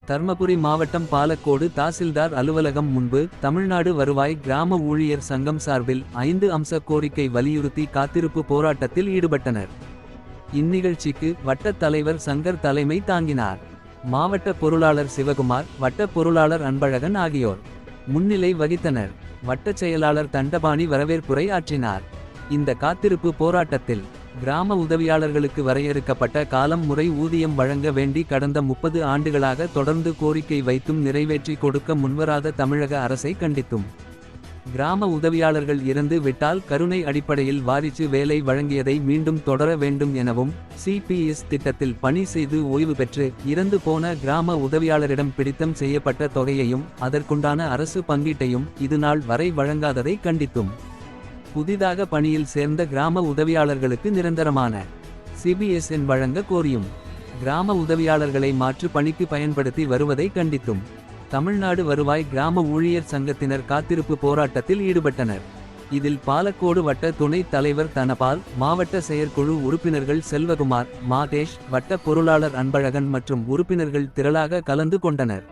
தர்மபுரி மாவட்டம் பாலக்கோடு தாசில்தார் அலுவலகம் முன்பு தமிழ்நாடு வருவாய் கிராம ஊழியர் சங்கம் சார்பில் 5 அம்ச கோரிக்கை வலியுறுத்தி காத்திருப்பு போராட்டத்தில் ஈடுபட்டனர். இந்நிகழ்ச்சிக்கு வட்டத் தலைவர் சங்கர் தலைமை தாங்கினார். மாவட்ட பொருளாளர் சிவகுமார், வட்ட பொருளாளர் அன்பழகன் ஆகியோர் முன்னிலை வகித்தனர். வட்டச் செயலாளர் தண்டபாணி வரவேற்புரை ஆற்றினார். இந்த காத்திருப்பு போராட்டத்தில் கிராம உதவியாளர்களுக்கு வரையறுக்கப்பட்ட காலம் முறை ஊதியம் வழங்க வேண்டி கடந்த 30 ஆண்டுகளாக தொடர்ந்து கோரிக்கை வைத்தும் நிறைவேற்றி கொடுக்க முன்வராத தமிழக அரசை கண்டித்தும், கிராம உதவியாளர்கள் இறந்து விட்டால் கருணை அடிப்படையில் வாரிசு வேலை வழங்கியதை மீண்டும் தொடர வேண்டும் எனவும், CPS திட்டத்தில் பணி செய்து ஓய்வு பெற்று இறந்து போன கிராம உதவியாளரிடம் பிடித்தம் செய்யப்பட்ட தொகையையும் அதற்குண்டான அரசு பங்கீட்டையும் இதுநாள் வரை வழங்காததை கண்டித்தும், புதிதாக பணியில் சேர்ந்த கிராம உதவியாளர்களுக்கு நிரந்தரமான CBSN வழங்க கோரியும், கிராம உதவியாளர்களை மாற்று பணிக்கு பயன்படுத்தி வருவதை கண்டித்தும் தமிழ்நாடு வருவாய் கிராம ஊழியர் சங்கத்தினர் காத்திருப்பு போராட்டத்தில் ஈடுபட்டனர். இதில் பாலக்கோடு வட்ட துணைத் தலைவர் தனபால், மாவட்ட செயற்குழு உறுப்பினர்கள் செல்வகுமார், மாதேஷ், வட்ட பொருளாளர் அன்பழகன் மற்றும் உறுப்பினர்கள் திரளாக கலந்து கொண்டனர்.